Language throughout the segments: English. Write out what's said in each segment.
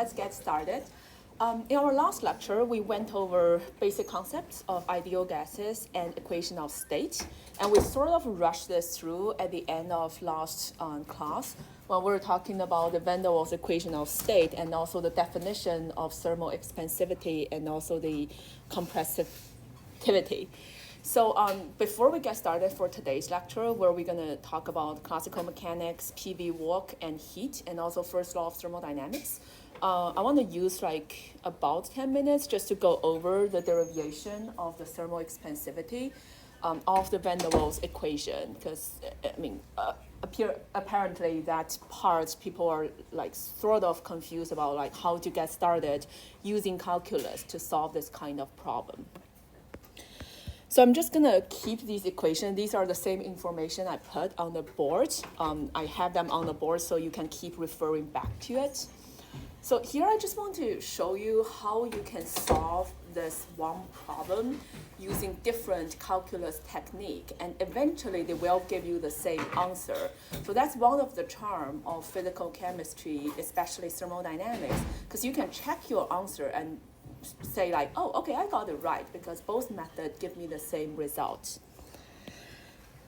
let's get started. In our last lecture, we went over basic concepts of ideal gases and equation of state, and we sort of rushed this through at the end of last class when we were talking about the van der Waals equation of state and also the definition of thermal expansivity and also the compressivity. So before we get started for today's lecture, where we're going to talk about classical mechanics, PV work, and heat, and also first law of thermodynamics, I want to use like about 10 minutes just to go over the derivation of the thermal expansivity of the van der Waals equation, because I mean, apparently that part people are like sort of confused about like how to get started using calculus to solve this kind of problem. So I'm just going to keep these equations. These are the same information I put on the board. I have them on the board so you can keep referring back to it. So here I just want to show you how you can solve this one problem using different calculus technique, and eventually they will give you the same answer. So that's one of the charm of physical chemistry, especially thermodynamics, because you can check your answer and say like, oh, okay, I got it right, because both methods give me the same result.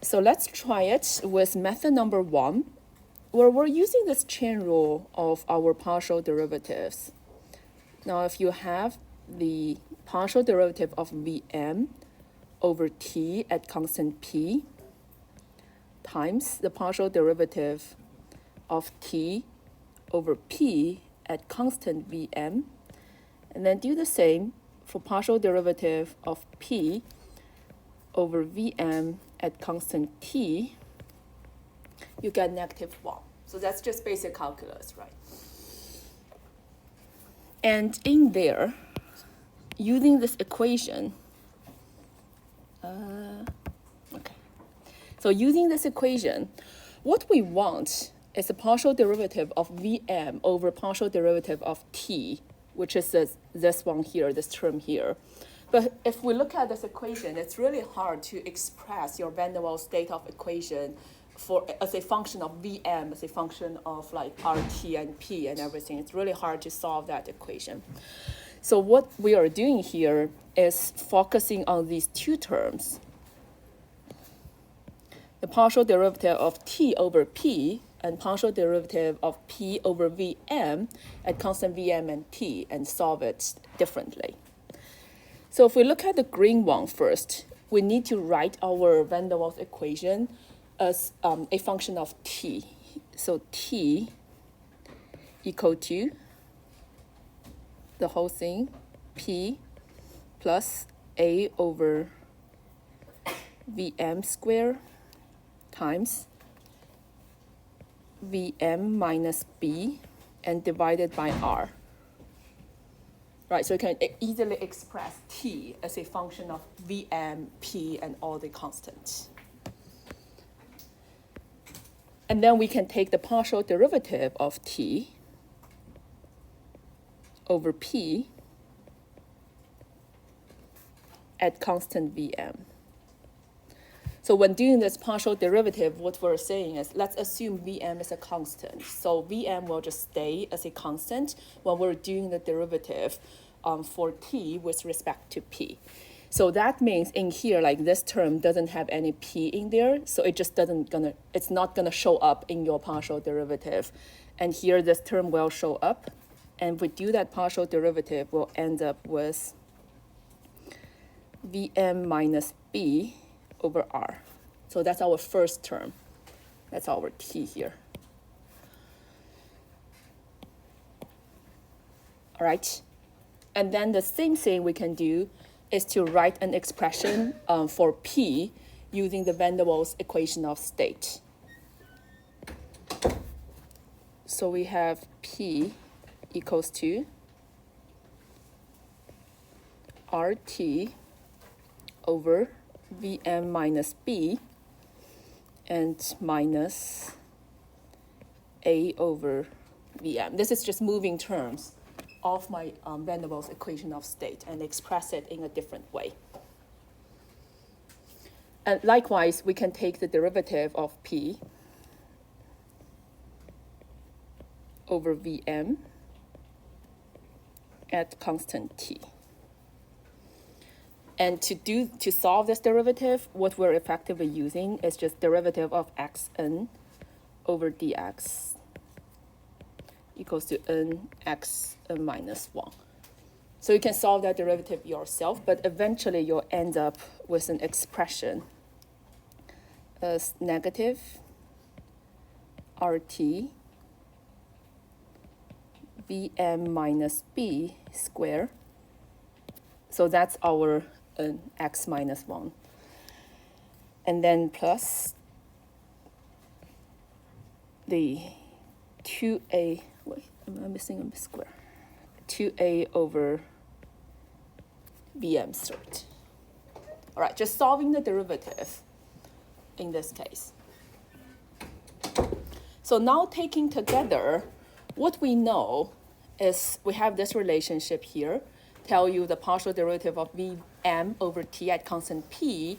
So let's try it with method number 1, where we're using this chain rule of our partial derivatives. Now, if you have the partial derivative of Vm over T at constant P times the partial derivative of T over P at constant Vm, and then do the same for partial derivative of P over Vm at constant T, you get -1. So that's just basic calculus, right? And in there, using this equation, So using this equation, what we want is a partial derivative of Vm over partial derivative of T, which is this one here, this term here. But if we look at this equation, it's really hard to express your van der Waals state of equation as a function of Vm, as a function of like RT and P and everything. It's really hard to solve that equation. So what we are doing here is focusing on these two terms. The partial derivative of T over P and partial derivative of P over Vm at constant Vm and T, and solve it differently. So if we look at the green one first, we need to write our van der Waals equation as a function of T. So T equal to the whole thing, P plus A over Vm squared times Vm minus B and divided by R. Right, so you can easily express T as a function of Vm, P, and all the constants. And then we can take the partial derivative of T over P at constant Vm. So when doing this partial derivative, what we're saying is, let's assume Vm is a constant. So Vm will just stay as a constant when we're doing the derivative for T with respect to P. So that means in here, like this term doesn't have any P in there, so it just it's not gonna show up in your partial derivative. And here this term will show up, and if we do that partial derivative, we'll end up with Vm minus B over R. So that's our first term. That's our T here. All right. And then the same thing we can do is to write an expression for P using the van der Waals equation of state. So we have P equals to RT over Vm minus B and minus A over Vm. This is just moving terms of my van der Waals equation of state and express it in a different way. And likewise, we can take the derivative of P over Vm at constant t. And to solve this derivative, what we're effectively using is just derivative of xn over dx equals to n x n minus 1. So you can solve that derivative yourself, but eventually you'll end up with an expression as negative RT Vm minus b squared. So that's our x minus 1. And then plus the 2a, wait, am I missing a square? 2a over Vm third. All right, just solving the derivative in this case. So now taking together, what we know is we have this relationship here, tell you the partial derivative of Vm over t at constant p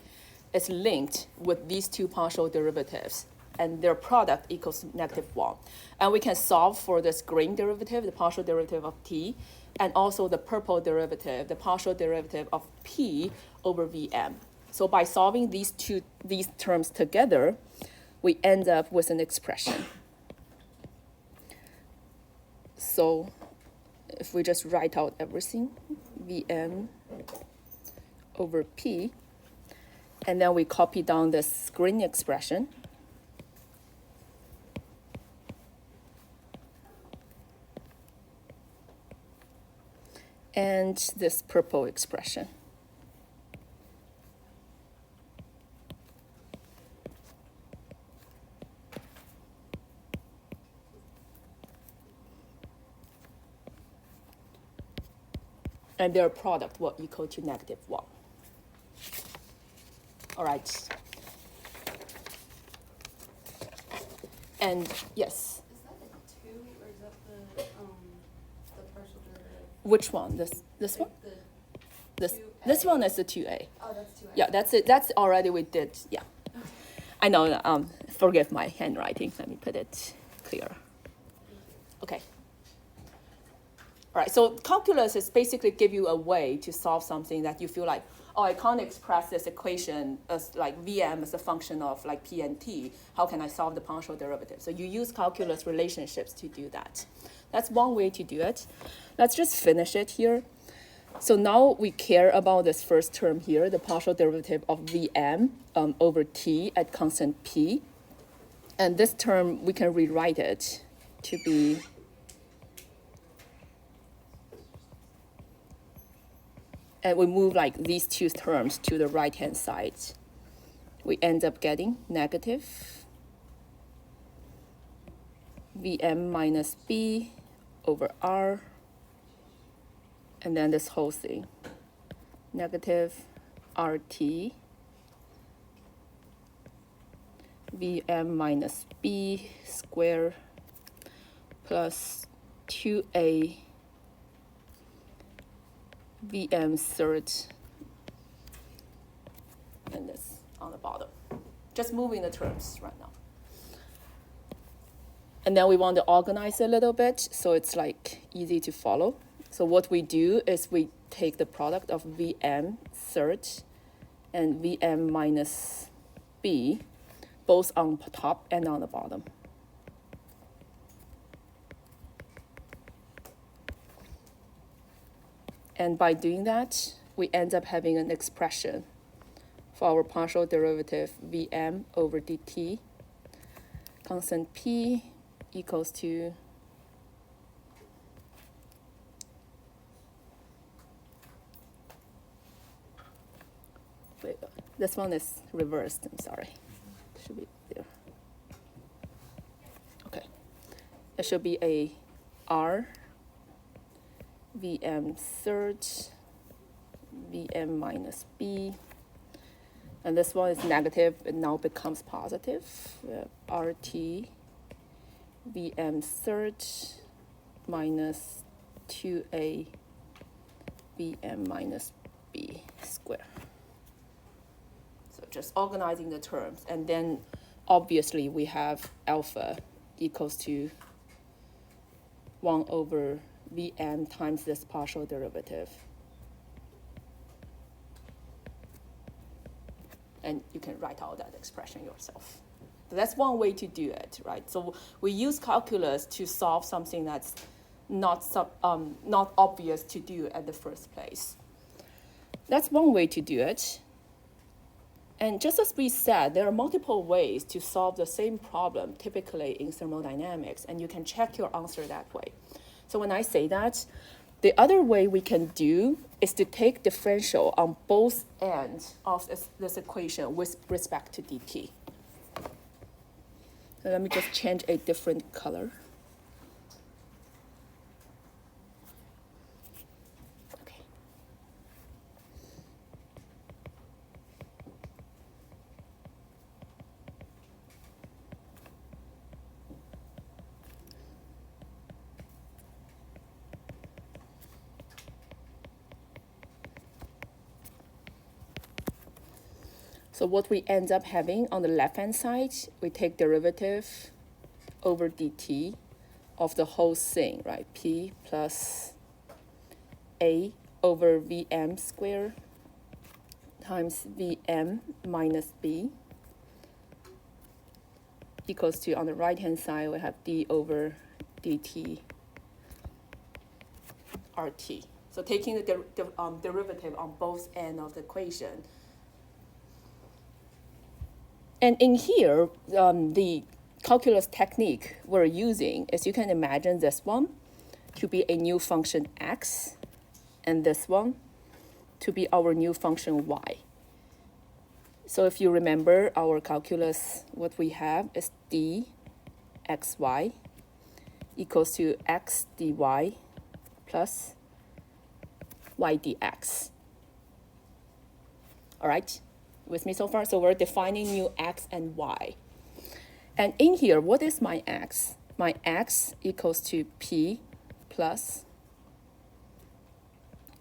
is linked with these two partial derivatives, and their product equals -1. And we can solve for this green derivative, the partial derivative of t, and also the purple derivative, the partial derivative of p over Vm. So by solving these terms together, we end up with an expression. So if we just write out everything, Vm over p, and then we copy down this green expression, and this purple expression. And their product will equal to -1. All right. And yes. Is that a 2 or is that the partial derivative? Which one? This one? This one is the 2a. Oh, that's 2a. Yeah, that's it. That's already we did. Yeah. Okay. I know. Forgive my handwriting. Let me put it clearer. Okay. All right, so calculus is basically give you a way to solve something that you feel like, oh, I can't express this equation as like Vm as a function of like p and t. How can I solve the partial derivative? So you use calculus relationships to do that. That's one way to do it. Let's just finish it here. So now we care about this first term here, the partial derivative of Vm over t at constant p. And this term, we can rewrite it to be and we move like these two terms to the right-hand side. We end up getting negative Vm minus b over r, and then this whole thing, negative RT Vm minus b squared plus 2a Vm third, and this on the bottom. Just moving the terms right now. And then we want to organize a little bit so it's like easy to follow. So what we do is we take the product of Vm third and Vm minus b, both on top and on the bottom. And by doing that, we end up having an expression for our partial derivative Vm over dt, constant p equals to wait, this one is reversed, I'm sorry. Should be there. Okay. It should be a r Vm third, Vm minus b, and this one is negative, it now becomes positive, RT Vm third minus 2a Vm minus b squared. So just organizing the terms, and then obviously we have alpha equals to 1 over Vm times this partial derivative. And you can write out that expression yourself. So that's one way to do it, right? So we use calculus to solve something that's not obvious to do at the first place. That's one way to do it. And just as we said, there are multiple ways to solve the same problem, typically in thermodynamics, and you can check your answer that way. So when I say that, the other way we can do is to take differential on both ends of this equation with respect to dt. So let me just change a different color. Okay. So what we end up having on the left-hand side, we take derivative over dt of the whole thing, right? P plus A over Vm squared times Vm minus B equals to, on the right-hand side, we have d over dt RT. So taking the derivative on both ends of the equation. And in here, the calculus technique we're using is, you can imagine this one to be a new function x, and this one to be our new function y. So if you remember our calculus, what we have is dxy equals to x dy plus y dx. All right? With me so far? So we're defining new x and y. And in here, what is my x? My x equals to p plus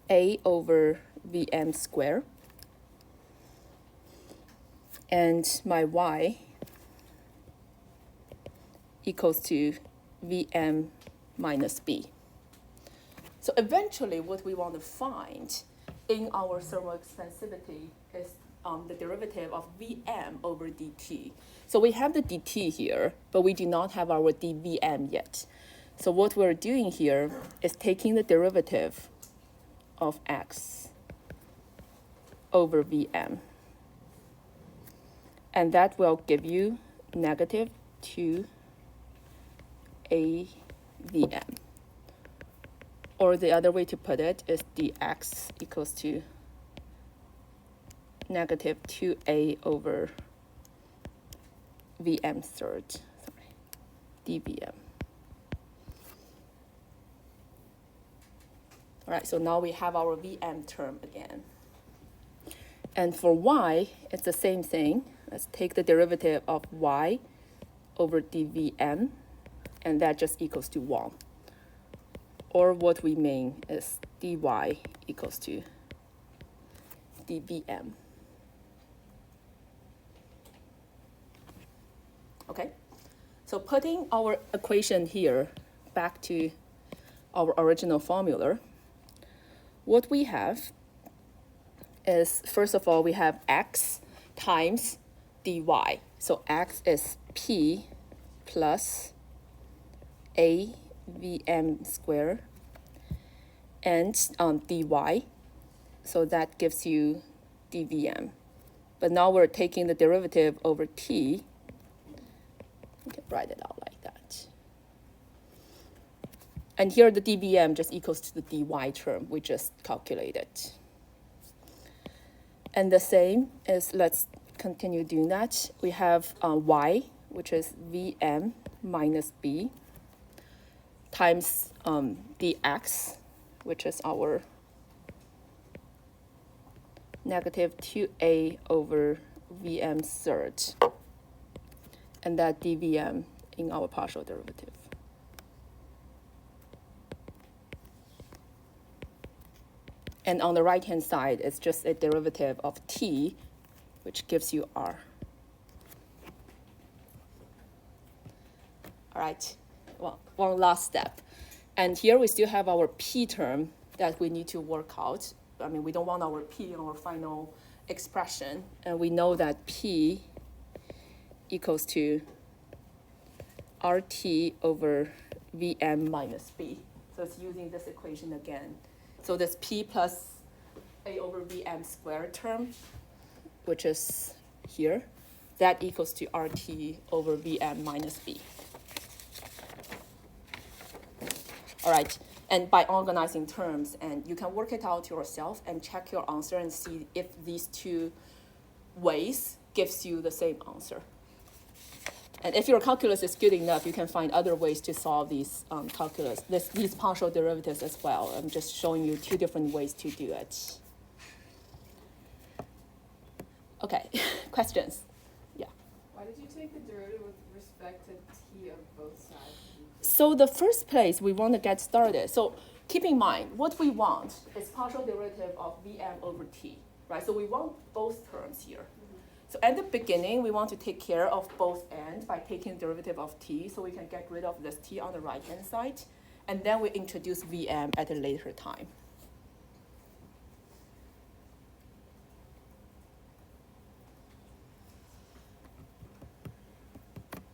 a over Vm squared. And my y equals to Vm minus b. So eventually, what we want to find in our thermal expansivity is the derivative of Vm over dt. So we have the dt here, but we do not have our dVm yet. So what we're doing here is taking the derivative of x over Vm. And that will give you negative 2 AVm. Or the other way to put it is dx equals to negative 2a over Vm third, dVm. All right, so now we have our Vm term again. And for y, it's the same thing. Let's take the derivative of y over dVm, and that just equals to 1. Or what we mean is dy equals to dVm. Okay, so putting our equation here back to our original formula, what we have is, first of all, we have x times dy. So x is p plus a Vm squared and dy. So that gives you dVm. But now we're taking the derivative over t. You can write it out like that. And here the dVm just equals to the dy term we just calculated. And the same is, let's continue doing that. We have y, which is Vm minus b, times dx, which is our negative 2a over Vm third, and that dVm in our partial derivative. And on the right-hand side, it's just a derivative of t, which gives you r. All right, well, one last step. And here we still have our P term that we need to work out. I mean, we don't want our P in our final expression. And we know that P equals to RT over Vm minus B. So it's using this equation again. So this P plus A over Vm squared term, which is here, that equals to RT over Vm minus B. All right, and by organizing terms, and you can work it out yourself and check your answer and see if these two ways gives you the same answer. And if your calculus is good enough, you can find other ways to solve these these partial derivatives as well. I'm just showing you two different ways to do it. Okay, questions? Yeah. Why did you take the derivative with respect to t of both sides? So the first place we want to get started. So keep in mind, what we want is partial derivative of Vm over t, right? So we want both terms here. So at the beginning, we want to take care of both ends by taking derivative of t, so we can get rid of this t on the right-hand side. And then we introduce Vm at a later time.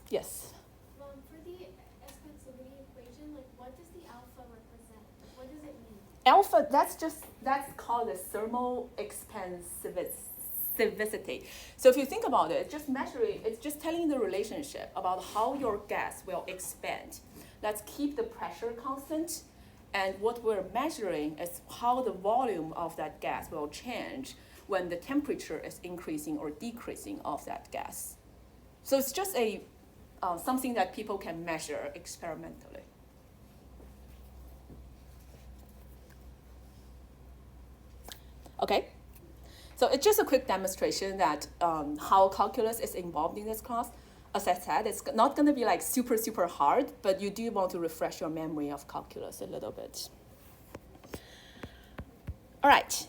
Yes? For the expansivity equation, like what does the alpha represent? What does it mean? Alpha, that's called the thermal expansivity. So if you think about it, it's just telling the relationship about how your gas will expand. Let's keep the pressure constant, and what we're measuring is how the volume of that gas will change when the temperature is increasing or decreasing of that gas. So it's just something that people can measure experimentally. Okay? So it's just a quick demonstration that how calculus is involved in this class. As I said, it's not going to be like super, super hard, but you do want to refresh your memory of calculus a little bit. All right.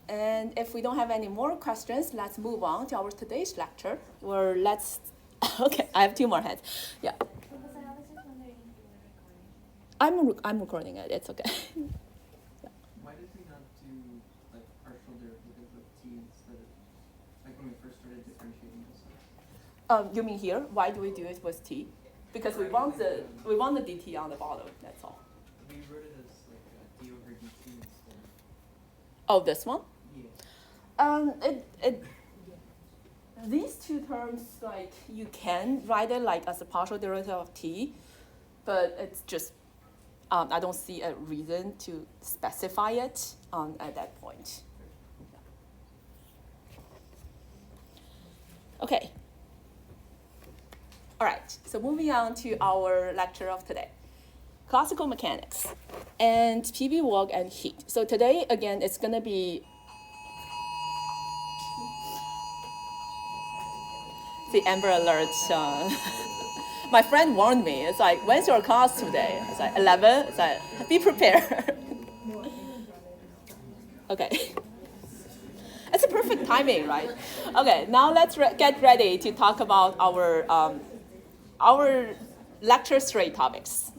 And if we don't have any more questions, let's move on to our today's lecture. Okay, I have two more heads. Yeah. Because I was just wondering if you were recording. I'm recording it. It's okay. Why did we not do like partial derivative of t instead of like when we first started differentiating this? You mean here? Why do we do it with t? Because we want the dt on the bottom. That's all. We wrote it as like d over dt instead. Oh, this one? Yeah. These two terms, like you can write it like as a partial derivative of t, but it's just I don't see a reason to specify it at that point. Okay. All right, so moving on to our lecture of today. Classical mechanics and PV work and heat. So today, again, it's going to be the Amber Alert. My friend warned me. It's like, when's your class today? It's like 11. It's like, be prepared. Okay. It's a perfect timing, right? Okay, now let's get ready to talk about our lecture 3 topics.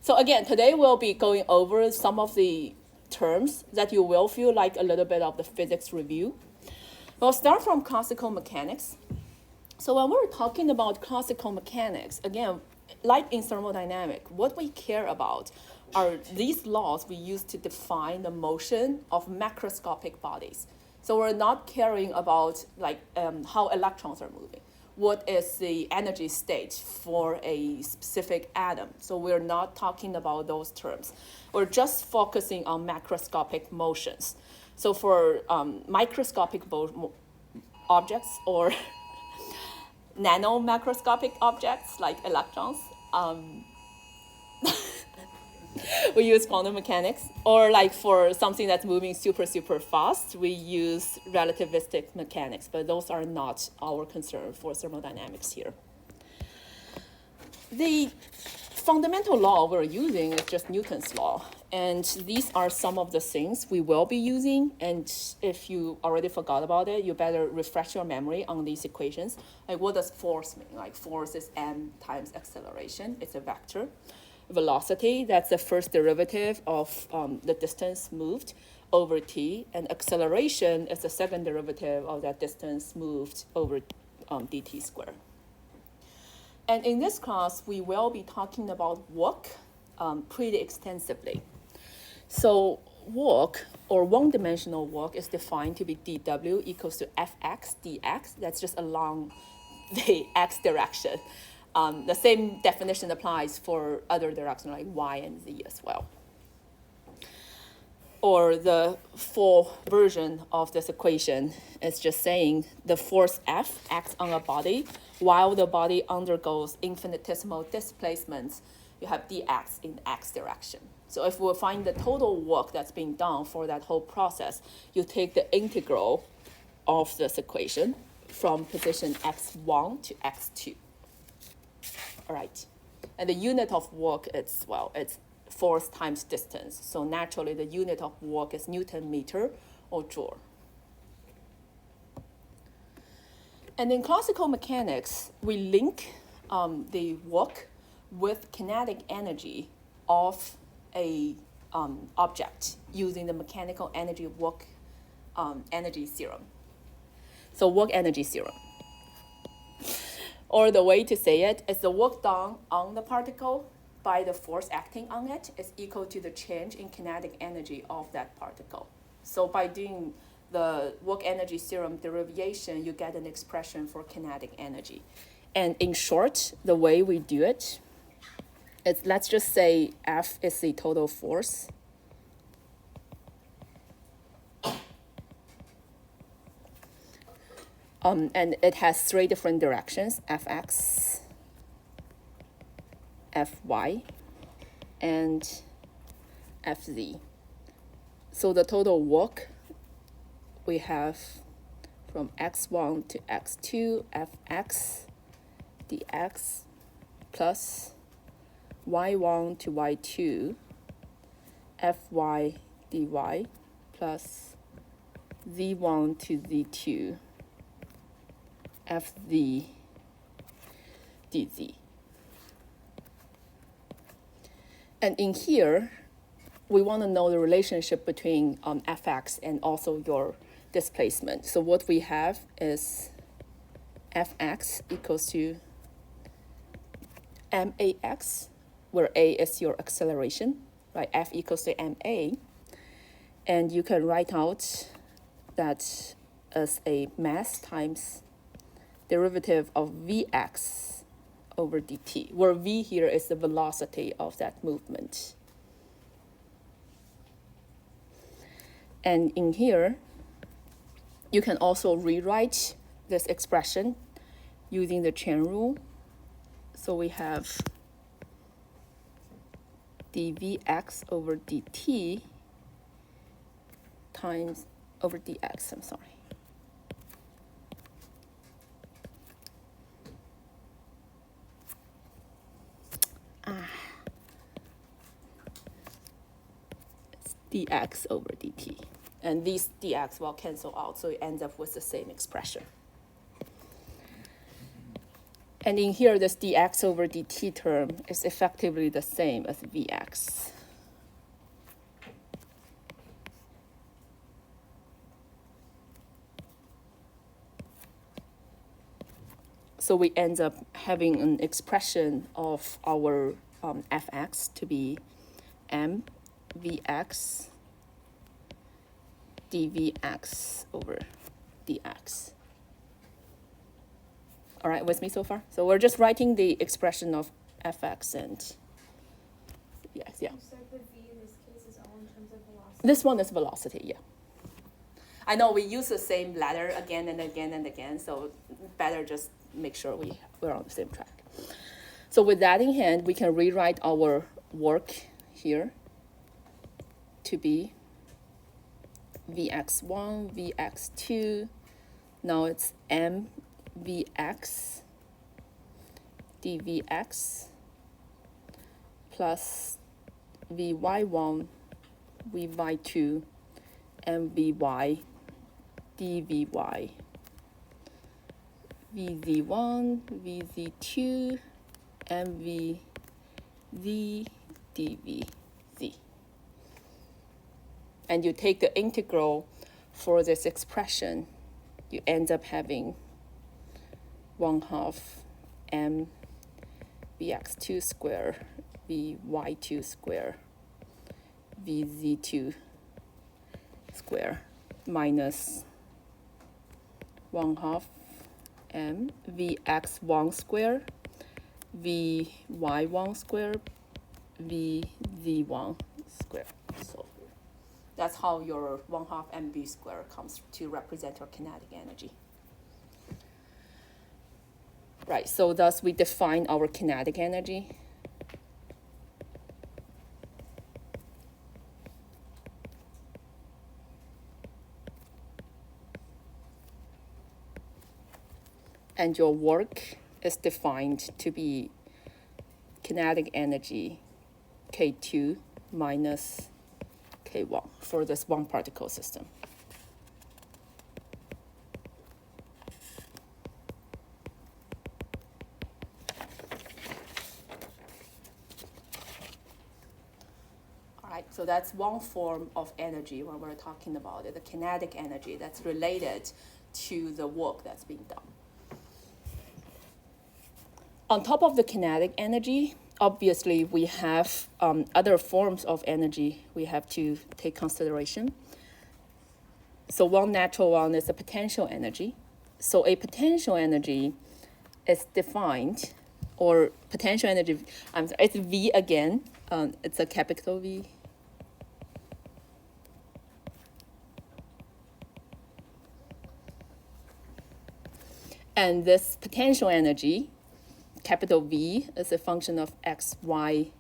So again, today we'll be going over some of the terms that you will feel like a little bit of the physics review. We'll start from classical mechanics. So when we're talking about classical mechanics, again, like in thermodynamics, what we care about are these laws we use to define the motion of macroscopic bodies. So we're not caring about like how electrons are moving. What is the energy state for a specific atom? So we're not talking about those terms. We're just focusing on macroscopic motions. So for microscopic objects or nano-macroscopic objects like electrons, we use quantum mechanics. Or like for something that's moving super, super fast, we use relativistic mechanics, but those are not our concern for thermodynamics here. The fundamental law we're using is just Newton's law. And these are some of the things we will be using. And if you already forgot about it, you better refresh your memory on these equations. Like, what does force mean? Like, force is m times acceleration. It's a vector. velocity, that's the first derivative of the distance moved over t, and acceleration is the second derivative of that distance moved over dt squared. And in this class, we will be talking about work pretty extensively. So work, or one-dimensional work, is defined to be dw equals to fx dx. That's just along the x direction. The same definition applies for other directions like y and z as well. Or the full version of this equation is just saying the force F acts on a body while the body undergoes infinitesimal displacements. You have dx in the x direction. So if we find the total work that's being done for that whole process, you take the integral of this equation from position x1 to x2. All right. And the unit of work is, well, it's force times distance. So naturally, the unit of work is Newton meter or joule. And in classical mechanics, we link the work with kinetic energy of a object using the mechanical energy work energy theorem. So work energy theorem. Or the way to say it is the work done on the particle by the force acting on it is equal to the change in kinetic energy of that particle. So by doing the work energy theorem derivation, you get an expression for kinetic energy. And in short, the way we do it is, let's just say F is the total force. And it has three different directions, Fx, Fy, and Fz. So the total work we have from x1 to x2, Fx dx plus y1 to y2, Fy dy plus z1 to z2, Fz dz. And in here, we want to know the relationship between Fx and also your displacement. So what we have is Fx equals to max, where a is your acceleration, right? F equals to ma. And you can write out that as a mass times derivative of Vx over dt, where V here is the velocity of that movement. And in here, you can also rewrite this expression using the chain rule. So we have dvx over dt times over dx, I'm sorry. It's dx over dt. And these dx will cancel out, so it ends up with the same expression. And in here, this dx over dt term is effectively the same as vx. So we end up having an expression of our fx to be m vx dvx over dx. All right, with me so far? So we're just writing the expression of fx and yes, yeah. You said the v in this case is all in terms of velocity. This one is velocity, yeah. I know we use the same letter again and again and again, so better just make sure we're on the same track. So with that in hand, we can rewrite our work here to be Vx1, Vx2. Now it's m Vx dvx plus Vy1, Vy2, and Vy dvy, Vz1, Vz2, and Vz dvz. And you take the integral for this expression, you end up having 1/2 m vx2 square vy2 square vz2 square minus 1/2 m vx1 square vy1 square vz1 square. So that's how your 1/2 mv square comes to represent your kinetic energy. Right, so thus we define our kinetic energy. And your work is defined to be kinetic energy K2 minus K1 for this one particle system. All right, so that's one form of energy when we're talking about it, the kinetic energy that's related to the work that's being done. On top of the kinetic energy, obviously we have other forms of energy we have to take consideration. So one natural one is the potential energy. So a potential energy is defined, or potential energy, it's V again, it's a capital V. And this potential energy, capital V, is a function of x, y,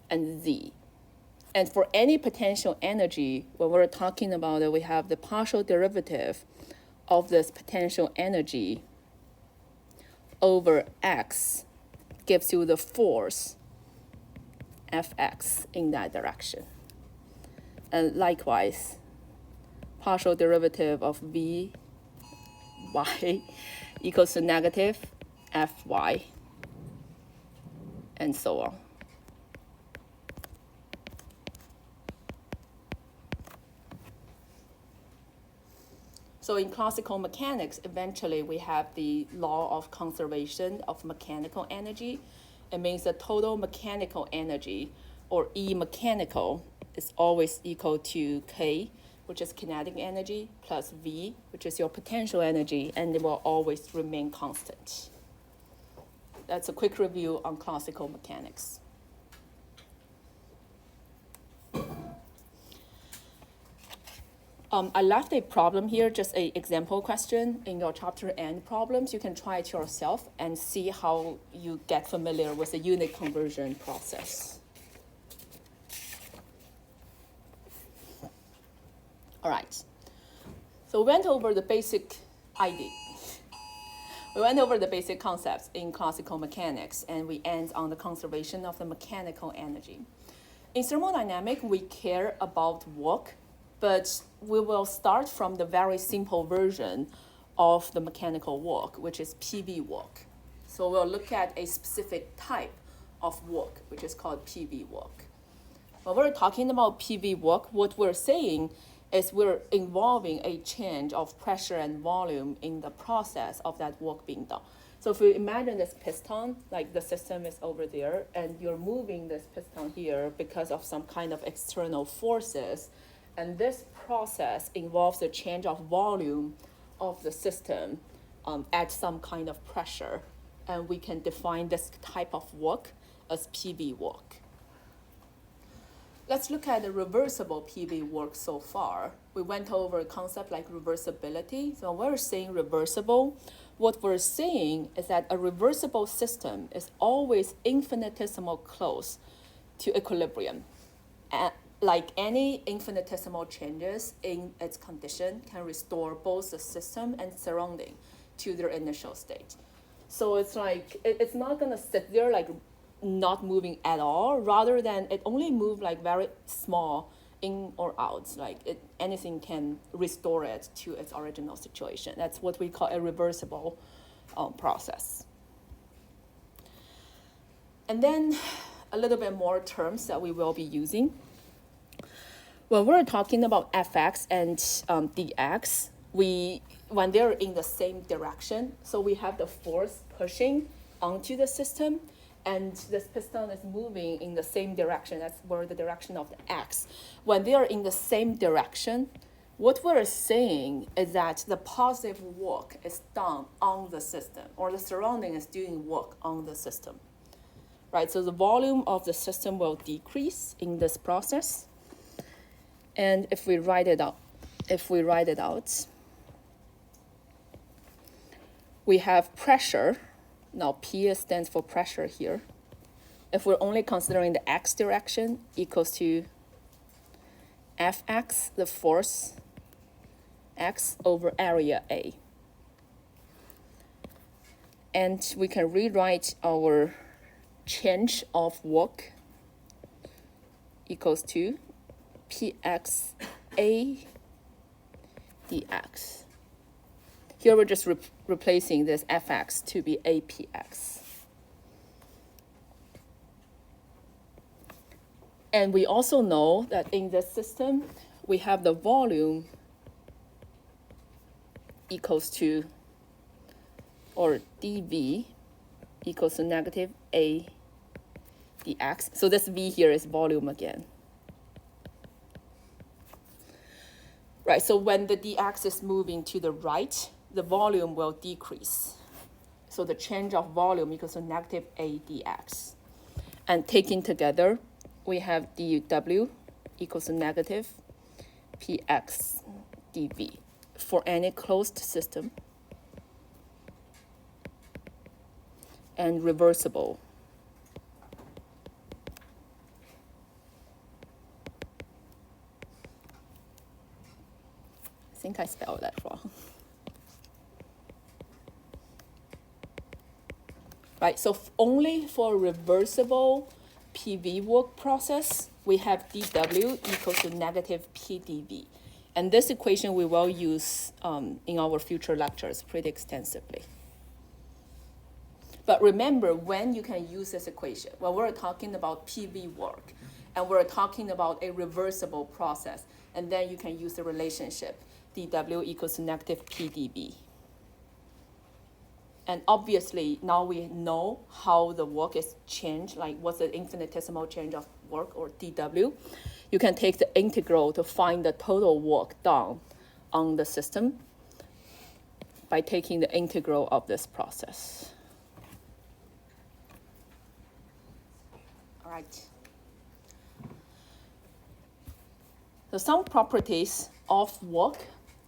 and z. And for any potential energy, when we're talking about it, we have the partial derivative of this potential energy over x gives you the force Fx in that direction. And likewise, partial derivative of V y equals to negative Fy, and so on. So in classical mechanics, eventually we have the law of conservation of mechanical energy. It means the total mechanical energy, or E mechanical, is always equal to K, which is kinetic energy, plus V, which is your potential energy, and it will always remain constant. That's a quick review on classical mechanics. I left a problem here, just an example question in your chapter end problems. You can try it yourself and see how you get familiar with the unit conversion process. All right, so we went over the basic idea. We went over the basic concepts in classical mechanics, and we end on the conservation of the mechanical energy. In thermodynamics, we care about work, but we will start from the very simple version of the mechanical work, which is PV work. So we'll look at a specific type of work, which is called PV work. When we're talking about PV work, what we're saying is we're involving a change of pressure and volume in the process of that work being done. So if you imagine this piston, like the system is over there, and you're moving this piston here because of some kind of external forces, and this process involves a change of volume of the system at some kind of pressure, and we can define this type of work as PV work. Let's look at the reversible PV work so far. We went over a concept like reversibility. So when we're saying reversible, what we're saying is that a reversible system is always infinitesimal close to equilibrium. Like any infinitesimal changes in its condition can restore both the system and surrounding to their initial state. So it's like, it's not gonna sit there like not moving at all, rather than it only move like very small in or out, like anything can restore it to its original situation. That's what we call a reversible process. And then a little bit more terms that we will be using. When we're talking about fx and dx, when they're in the same direction, so we have the force pushing onto the system, and this piston is moving in the same direction. That's where the direction of the x. When they are in the same direction, what we're saying is that the positive work is done on the system, or the surrounding is doing work on the system, right? So the volume of the system will decrease in this process. And if we write it out, we have pressure. Now P stands for pressure here. If we're only considering the x direction, equals to Fx, the force, x over area A. And we can rewrite our change of work equals to Pxa dx. Here we're just replacing this Fx to be Apx. And we also know that in this system, we have the volume equals to, or dV equals to negative A dx. So this V here is volume again. Right, so when the dx is moving to the right, the volume will decrease. So the change of volume equals to negative A dx. And taken together, we have dW equals to negative Px dV for any closed system and reversible. I think I spelled that wrong. Right, so only for reversible PV work process, we have dW equals to negative PdV. And this equation we will use in our future lectures pretty extensively. But remember when you can use this equation, when we're talking about PV work, and we're talking about a reversible process, and then you can use the relationship, dW equals to negative PdV. And obviously, now we know how the work is changed, like what's the infinitesimal change of work, or dW. You can take the integral to find the total work done on the system by taking the integral of this process. All right. So some properties of work.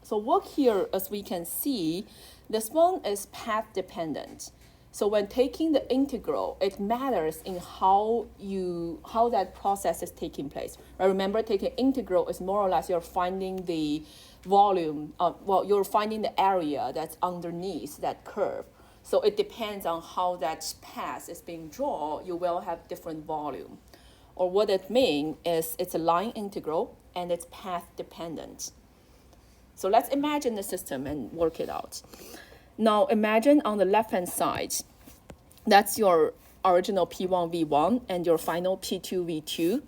So work here, as we can see, this one is path dependent. So when taking the integral, it matters in how that process is taking place. Right? Remember, taking integral is more or less you're finding the volume, you're finding the area that's underneath that curve. So it depends on how that path is being drawn, you will have different volume. Or what it means is it's a line integral and it's path dependent. So let's imagine the system and work it out. Now imagine on the left-hand side, that's your original P1 V1 and your final P2 V2.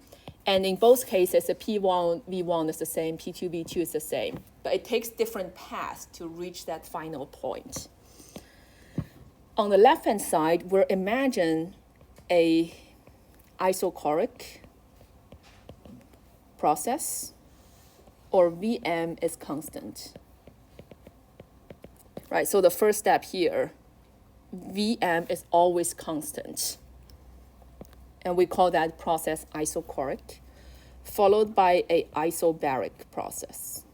And in both cases, the P1 V1 is the same, P2 V2 is the same. But it takes different paths to reach that final point. On the left-hand side, we'll imagine a isochoric process, or Vm is constant. Right, so the first step here, Vm is always constant. And we call that process isochoric, followed by a isobaric process.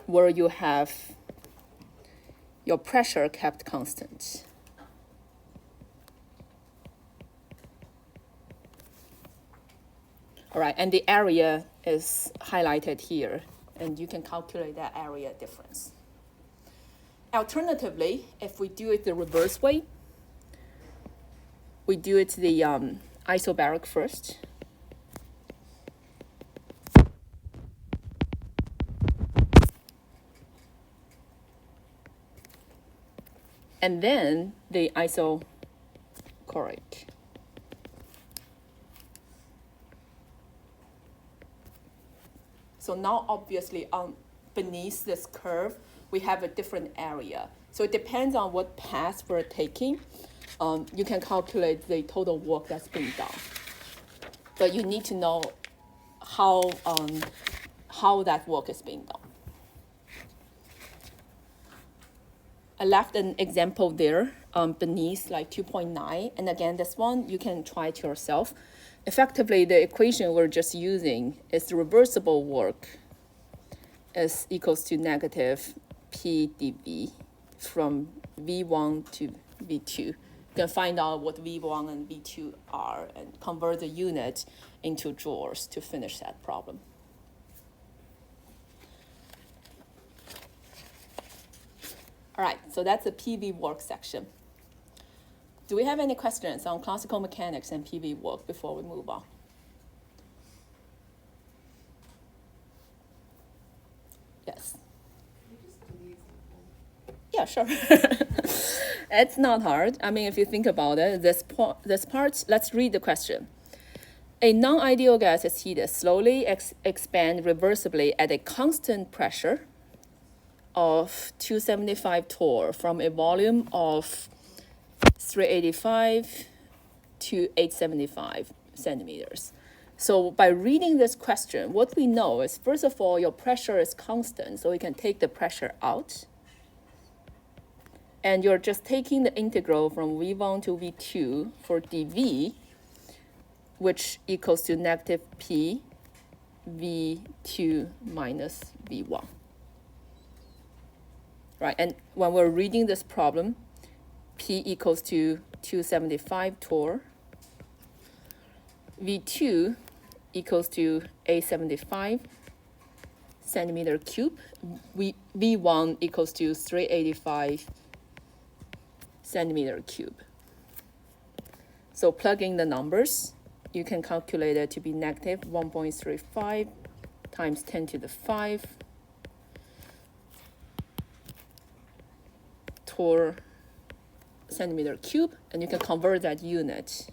Where you have your pressure kept constant. All right, and the area is highlighted here, and you can calculate that area difference. Alternatively, if we do it the reverse way, we do it the isobaric first. and then the isochoric. So now obviously beneath this curve, we have a different area. So it depends on what path we're taking. You can calculate the total work that's being done. But you need to know how that work is being done. I left an example there beneath like 2.9. And again, this one, you can try it yourself. Effectively, the equation we're just using is the reversible work is equals to negative P dV from V1 to V2. You can find out what V1 and V2 are and convert the unit into joules to finish that problem. All right, so that's the PV work section. Do we have any questions on classical mechanics and PV work before we move on? Yes. Can you just do the example? Yeah, sure. It's not hard. I mean, if you think about it, this part, let's read the question. A non-ideal gas is heated, slowly expand reversibly at a constant pressure of 275 torr from a volume of 385 to 875 centimeters. So by reading this question, what we know is, first of all, your pressure is constant, so we can take the pressure out. And you're just taking the integral from V1 to V2 for dV, which equals to negative P V2 minus V1. Right, and when we're reading this problem, P equals to 275 torr, V2 equals to 875 centimeter cube, V1 equals to 385 centimeter cube. So plugging the numbers, you can calculate it to be negative 1.35 times 10 to the 5 torr centimeter cube, and you can convert that unit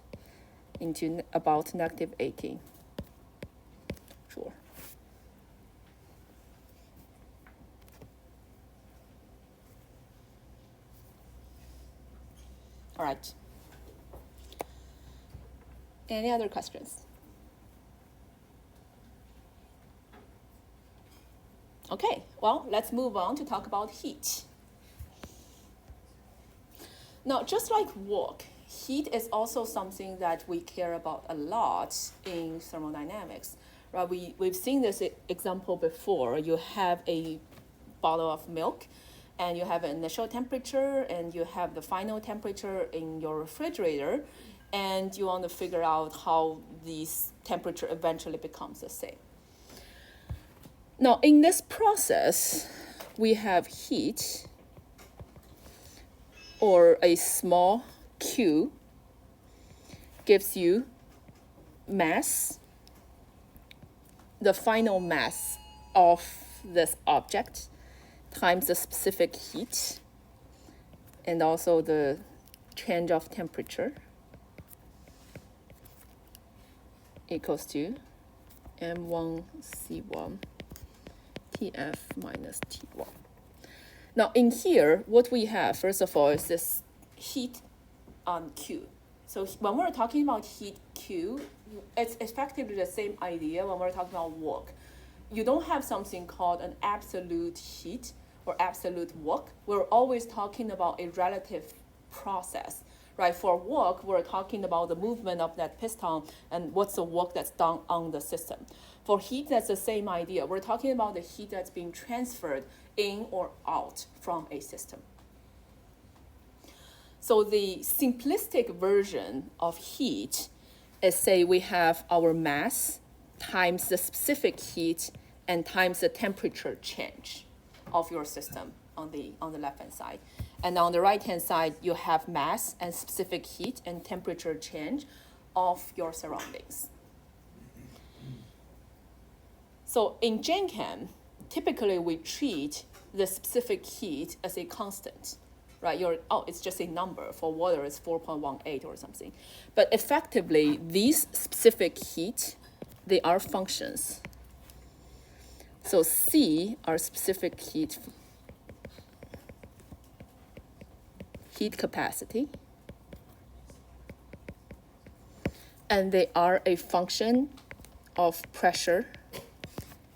into about negative 18 joule. All right. Any other questions? Okay, well, let's move on to talk about heat. Now, just like work, heat is also something that we care about a lot in thermodynamics. Right? We've seen this example before. You have a bottle of milk, and you have an initial temperature, and you have the final temperature in your refrigerator, and you want to figure out how this temperature eventually becomes the same. Now, in this process, we have heat, or a small q gives you mass, the final mass of this object, times the specific heat, and also the change of temperature, equals to M1C1 TF minus T1. Now in here, what we have, first of all, is this heat on Q. So when we're talking about heat Q, it's effectively the same idea when we're talking about work. You don't have something called an absolute heat or absolute work. We're always talking about a relative process, right? For work, we're talking about the movement of that piston and what's the work that's done on the system. For heat, that's the same idea. We're talking about the heat that's being transferred in or out from a system. So the simplistic version of heat is, say, we have our mass times the specific heat and times the temperature change of your system on the left-hand side. And on the right-hand side, you have mass and specific heat and temperature change of your surroundings. So in GenChem, typically we treat the specific heat as a constant, right? It's just a number. For water, it's 4.18 or something. But effectively, these specific heat, they are functions. So C are specific heat capacity. And they are a function of pressure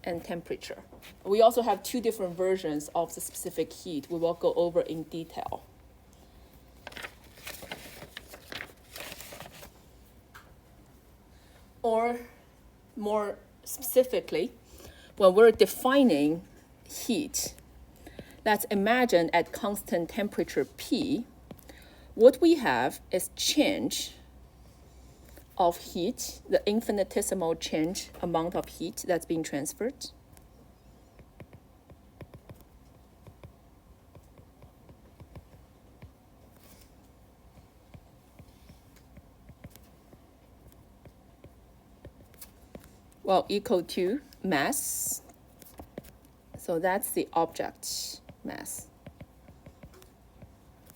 and temperature. We also have two different versions of the specific heat we will go over in detail. Or more specifically, when we're defining heat, let's imagine at constant temperature P, what we have is change of heat, the infinitesimal change amount of heat that's being transferred. Well, equal to mass. So that's the object mass.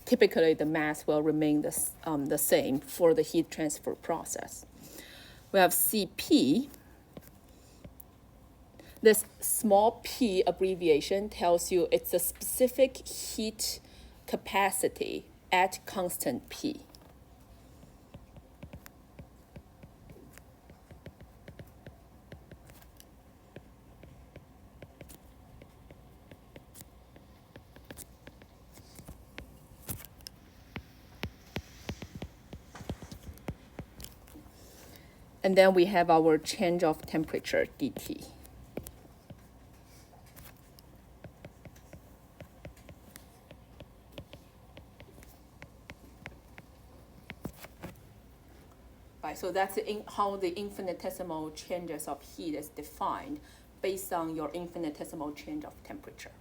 Typically, the mass will remain the same for the heat transfer process. We have Cp. This small p abbreviation tells you it's a specific heat capacity at constant P. And then we have our change of temperature, dT. Right, so that's how the infinitesimal changes of heat is defined based on your infinitesimal change of temperature.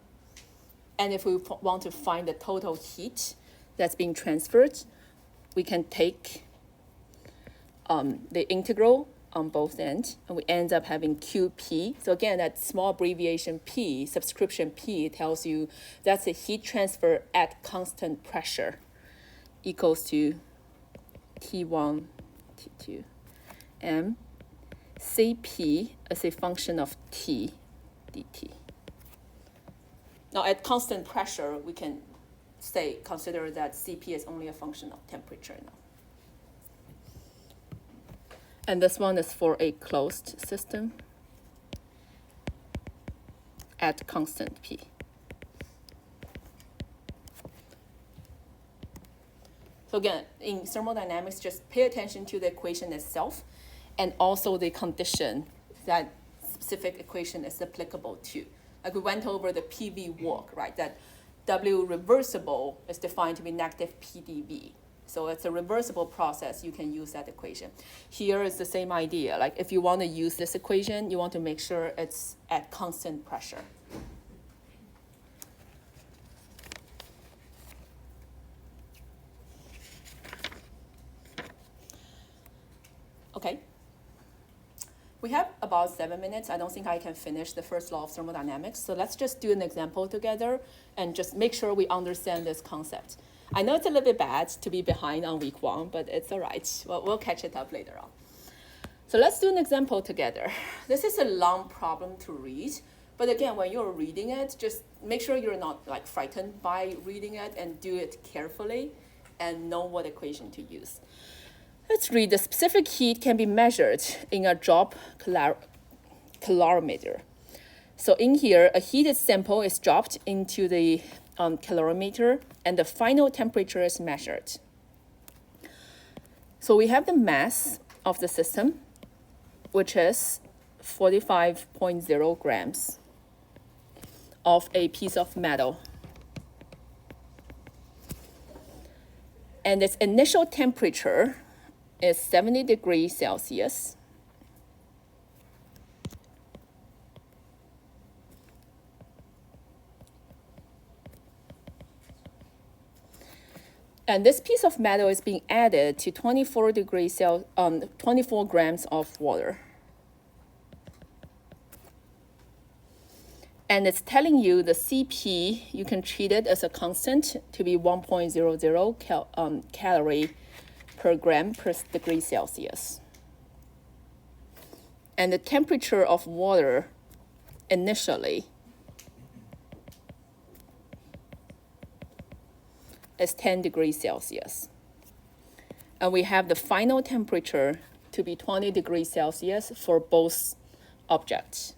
And if we want to find the total heat that's being transferred, we can take the integral on both ends, and we end up having QP. So again, that small abbreviation P, subscription P, tells you that's the heat transfer at constant pressure equals to T1, T2, and Cp as a function of T dt. Now at constant pressure, we can consider that Cp is only a function of temperature now. And this one is for a closed system at constant P. So again, in thermodynamics, just pay attention to the equation itself and also the condition that specific equation is applicable to. Like we went over the PV work, right? That W reversible is defined to be negative PdV. So it's a reversible process, you can use that equation. Here is the same idea. Like if you want to use this equation, you want to make sure it's at constant pressure. Okay. We have about 7 minutes. I don't think I can finish the first law of thermodynamics. So let's just do an example together and just make sure we understand this concept. I know it's a little bit bad to be behind on week 1, but it's all right. We'll catch it up later on. So let's do an example together. This is a long problem to read, but again, when you're reading it, just make sure you're not like frightened by reading it and do it carefully and know what equation to use. Let's read. The specific heat can be measured in a drop calorimeter. So in here, a heated sample is dropped into the calorimeter, and the final temperature is measured. So we have the mass of the system, which is 45.0 grams of a piece of metal. And its initial temperature is 70 degrees Celsius. And this piece of metal is being added to 24 grams of water. And it's telling you the CP, you can treat it as a constant to be 1.00 calorie per gram per degree Celsius. And the temperature of water initially is 10 degrees Celsius. And we have the final temperature to be 20 degrees Celsius for both objects.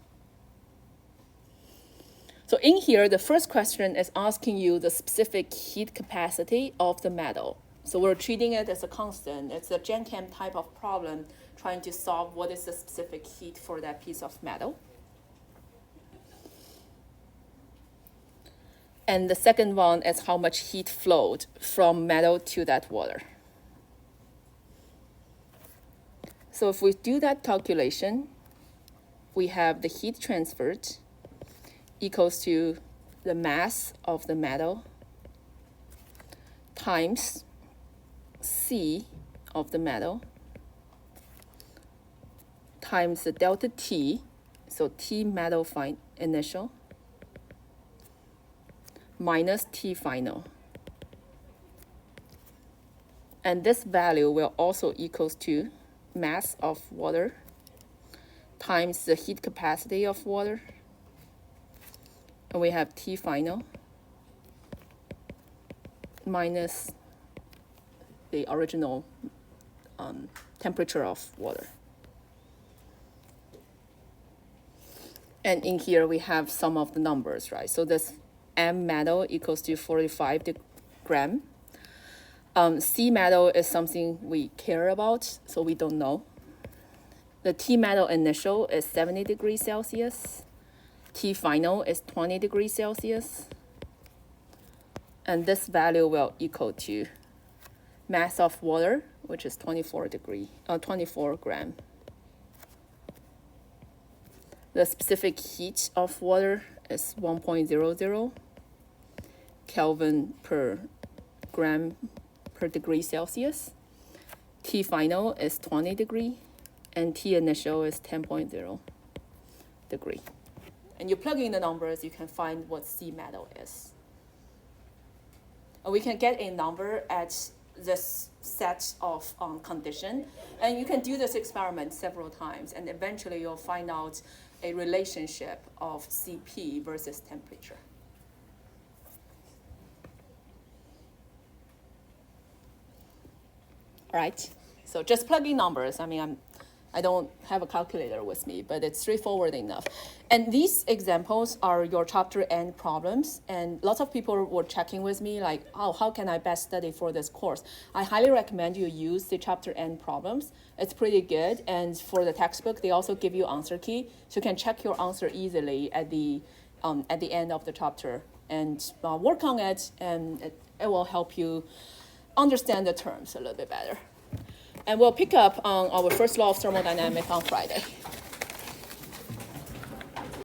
So in here, the first question is asking you the specific heat capacity of the metal. So we're treating it as a constant. It's a Gen Chem type of problem, trying to solve what is the specific heat for that piece of metal. And the second one is how much heat flowed from metal to that water. So if we do that calculation, we have the heat transferred equals to the mass of the metal times C of the metal times the delta T, so T metal initial, minus T final. And this value will also equals to mass of water times the heat capacity of water. And we have T final minus the original temperature of water. And in here we have some of the numbers, right? So this M metal equals to 45 gram. C metal is something we care about, so we don't know. The T metal initial is 70 degrees Celsius. T final is 20 degrees Celsius. And this value will equal to mass of water, which is 24 gram. The specific heat of water is 1.00 Kelvin per gram per degree Celsius. T final is 20 degree, and T initial is 10.0 degree. And you plug in the numbers, you can find what C metal is. And we can get a number at this set of condition, and you can do this experiment several times, and eventually you'll find out a relationship of CP versus temperature. All right, so just plug in numbers. I mean, I don't have a calculator with me, but it's straightforward enough. And these examples are your chapter end problems. And lots of people were checking with me like, oh, how can I best study for this course? I highly recommend you use the chapter end problems. It's pretty good. And for the textbook, they also give you answer key. So you can check your answer easily at the end of the chapter and work on it. And it will help you understand the terms a little bit better. And we'll pick up on our first law of thermodynamics on Friday.